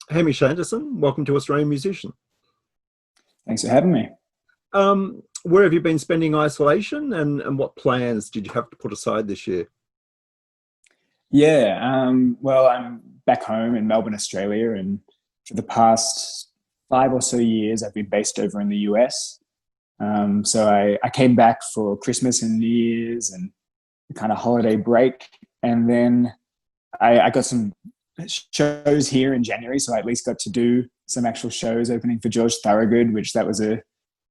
Hamish Anderson, welcome to Australian Musician. Thanks for having me. Where have you been spending isolation and what plans did you have to put aside this year? Well, I'm back home in Melbourne, Australia, and for the past 5 or so years, I've been based over in the US. So I came back for Christmas and New Year's and a kind of holiday break, and then I got some shows here in January, so I at least got to do some actual shows opening for George Thorogood, which that was a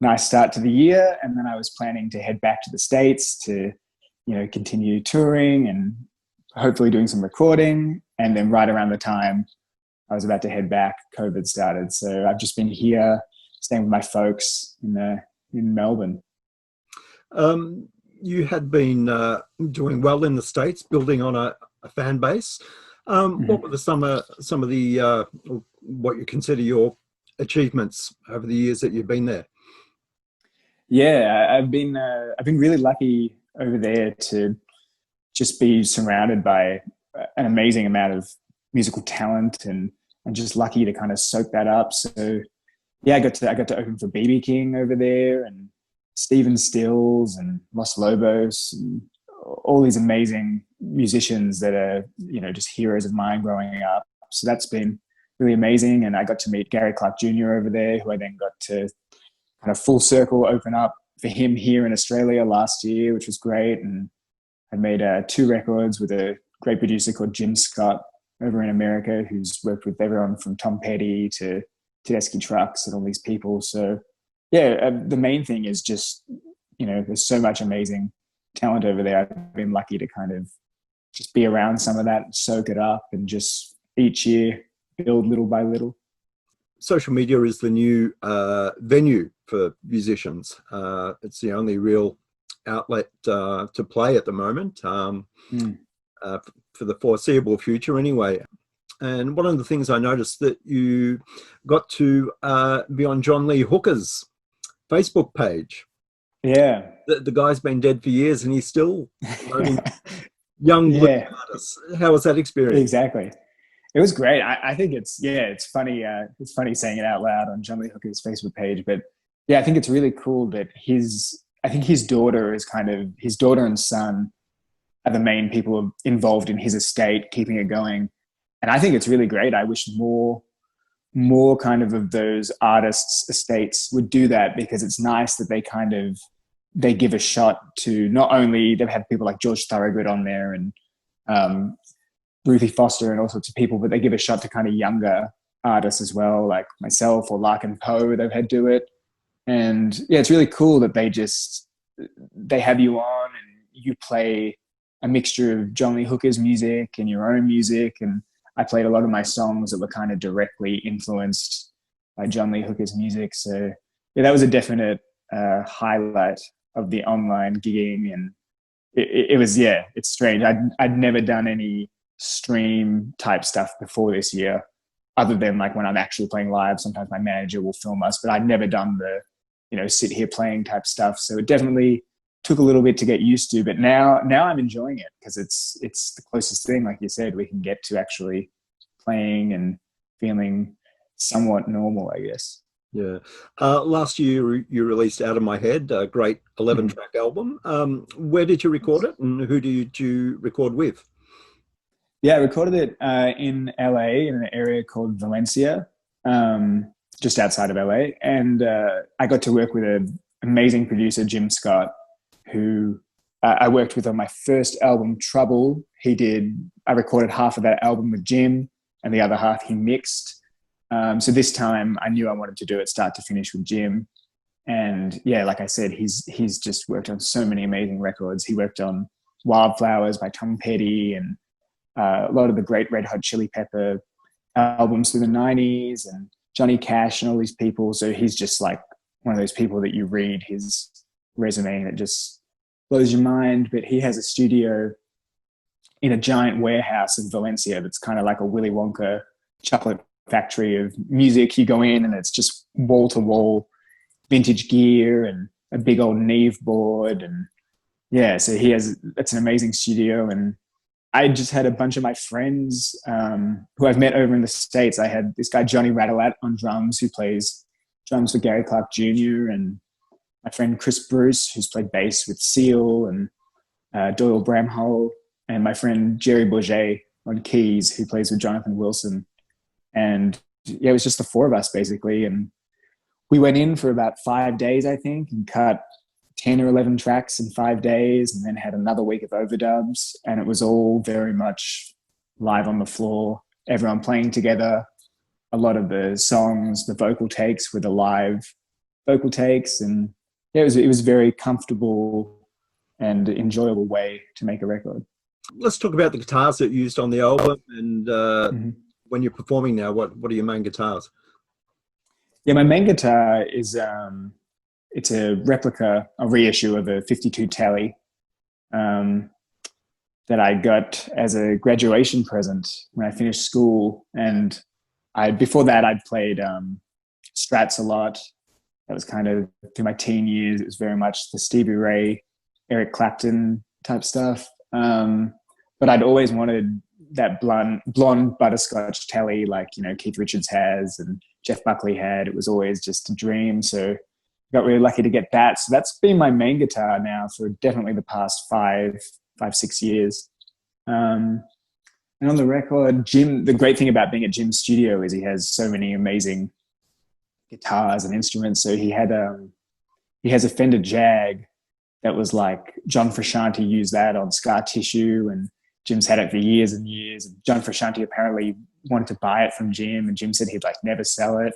nice start to the year. And then I was planning to head back to the States to, continue touring and hopefully doing some recording. And then right around the time I was about to head back, COVID started. So I've just been here staying with my folks in Melbourne. You had been doing well in the States, building on a fan base. What were some of the what you consider your achievements over the years that you've been there? I've been really lucky over there to just be surrounded by an amazing amount of musical talent and just lucky to kind of soak that up. So yeah, I got to open for BB King over there and Stephen Stills and Los Lobos and all these amazing musicians that are, just heroes of mine growing up. So that's been really amazing. And I got to meet Gary Clark Jr. over there, who I then got to kind of full circle open up for him here in Australia last year, which was great. And I made two records with a great producer called Jim Scott over in America, who's worked with everyone from Tom Petty to Tedeschi Trucks and all these people. So yeah, the main thing is just, there's so much amazing talent over there. I've been lucky to kind of just be around some of that, soak it up, and just each year build little by little. Social media is the new venue for musicians. It's the only real outlet to play at the moment, Mm. for the foreseeable future anyway. And one of the things I noticed that you got to be on John Lee Hooker's Facebook page. Yeah. The guy's been dead for years and he's still loading young blues Yeah, artists. How was that experience? exactly. It was great. I think it's funny. It's funny saying it out loud on John Lee Hooker's Facebook page, but yeah, I think it's really cool that I think his daughter is kind of his daughter and son are the main people involved in his estate, keeping it going. And I think it's really great. I wish more kind of those artists' estates would do that, because it's nice that they give a shot to, not only they've had people like George Thorogood on there and um, Ruthie Foster and all sorts of people, but they give a shot to kind of younger artists as well, like myself or Larkin Poe. They've had do it, and yeah, it's really cool that they have you on and you play a mixture of John Lee Hooker's music and your own music. And I played a lot of my songs that were kind of directly influenced by John Lee Hooker's music. So yeah, that was a definite highlight of the online gigging. And it was, yeah, it's strange. I'd never done any stream type stuff before this year, other than like when I'm actually playing live. Sometimes my manager will film us, but I'd never done the, sit here playing type stuff. So it definitely took a little bit to get used to, but now I'm enjoying it, because it's the closest thing, like you said, we can get to actually playing and feeling somewhat normal, I guess. Yeah. Last year you released Out of My Head, a great 11 Mhm. track album. Where did you record it and who did you record with? Yeah, I recorded it in LA in an area called Valencia, just outside of LA. And I got to work with an amazing producer, Jim Scott, who I worked with on my first album, Trouble. I recorded half of that album with Jim and the other half he mixed. So this time I knew I wanted to do it start to finish with Jim. And yeah, like I said, he's just worked on so many amazing records. He worked on Wildflowers by Tom Petty and a lot of the great Red Hot Chili Pepper albums through the 90s and Johnny Cash and all these people. So he's just like one of those people that you read his resume and it just blows your mind. But he has a studio in a giant warehouse in Valencia that's kind of like a Willy Wonka chocolate factory of music. You go in and it's just wall to wall vintage gear and a big old Neve board. And yeah, so it's an amazing studio. And I just had a bunch of my friends who I've met over in the States. I had this guy, Johnny Radelat, on drums, who plays drums for Gary Clark Jr., and my friend Chris Bruce, who's played bass with Seal and Doyle Bramhall, and my friend Jerry Bourget on keys, who plays with Jonathan Wilson. And yeah, it was just the four of us basically. And we went in for about 5 days, I think, and cut 10 or 11 tracks in 5 days, and then had another week of overdubs. And it was all very much live on the floor, everyone playing together. A lot of the songs, the vocal takes were the live vocal takes. And yeah, it was very comfortable and enjoyable way to make a record. Let's talk about the guitars that you used on the album, and when you're performing now, what are your main guitars? Yeah, my main guitar is it's a replica, a reissue of a 52 Tele that I got as a graduation present when I finished school. And before that, I'd played Strats a lot. That was kind of through my teen years. It was very much the Stevie Ray, Eric Clapton type stuff. But I'd always wanted that blonde butterscotch Tele, like, you know, Keith Richards has and Jeff Buckley had. It was always just a dream. So got really lucky to get that. So that's been my main guitar now for definitely the past 6 years. And on the record, Jim, the great thing about being at Jim's studio is he has so many amazing guitars and instruments. So he has a Fender Jag that was like John Frusciante used that on Scar Tissue, and Jim's had it for years and years. And John Frusciante apparently wanted to buy it from Jim, and Jim said he'd like never sell it.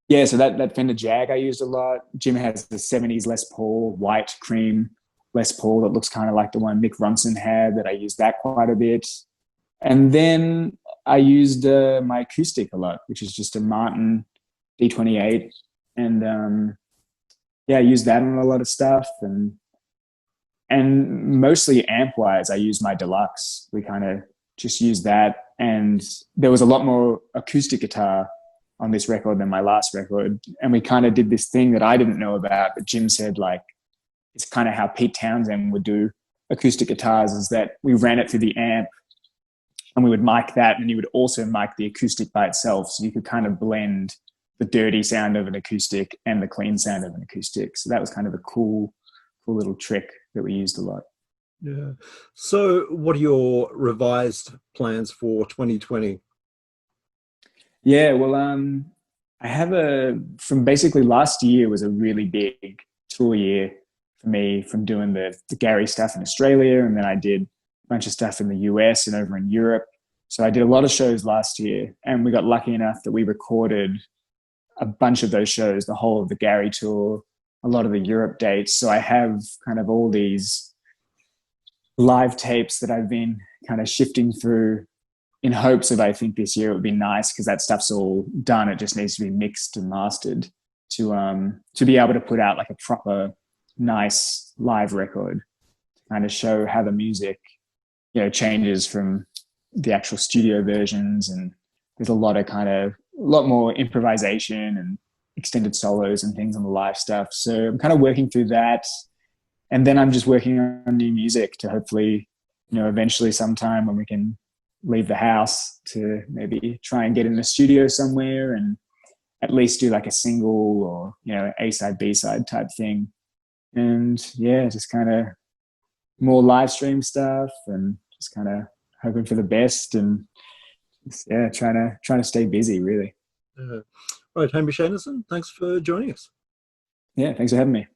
Yeah, so that Fender Jag I used a lot. Jim has the 70s Les Paul, white cream Les Paul that looks kind of like the one Mick Ronson had, that I used that quite a bit. And then I used my acoustic a lot, which is just a Martin D28. And yeah, I used that on a lot of stuff. And mostly amp-wise, I used my Deluxe. We kind of just used that. And there was a lot more acoustic guitar on this record than my last record. And we kind of did this thing that I didn't know about, but Jim said, like, it's kind of how Pete Townsend would do acoustic guitars, is that we ran it through the amp and we would mic that, and you would also mic the acoustic by itself. So you could kind of blend the dirty sound of an acoustic and the clean sound of an acoustic. So that was kind of a cool little trick that we used a lot. Yeah. So what are your revised plans for 2020? Yeah, well, I have from basically last year was a really big tour year for me, from doing the Gary stuff in Australia, and then I did a bunch of stuff in the US and over in Europe. So I did a lot of shows last year, and we got lucky enough that we recorded a bunch of those shows, the whole of the Gary tour, a lot of the Europe dates. So I have kind of all these live tapes that I've been kind of shifting through in hopes of, I think this year it would be nice, because that stuff's all done. It just needs to be mixed and mastered to be able to put out like a proper nice live record, to kind of show how the music, you know, changes from the actual studio versions. And there's a lot more improvisation and extended solos and things on the live stuff. So I'm kind of working through that. And then I'm just working on new music to hopefully, you know, eventually sometime when we can leave the house, to maybe try and get in the studio somewhere and at least do like a single or, you know, A-side, B-side type thing. And yeah, just kind of more live stream stuff, and just kind of hoping for the best, and just, yeah, trying to stay busy, really. Right, Hamish Anderson, thanks for joining us. Yeah, thanks for having me.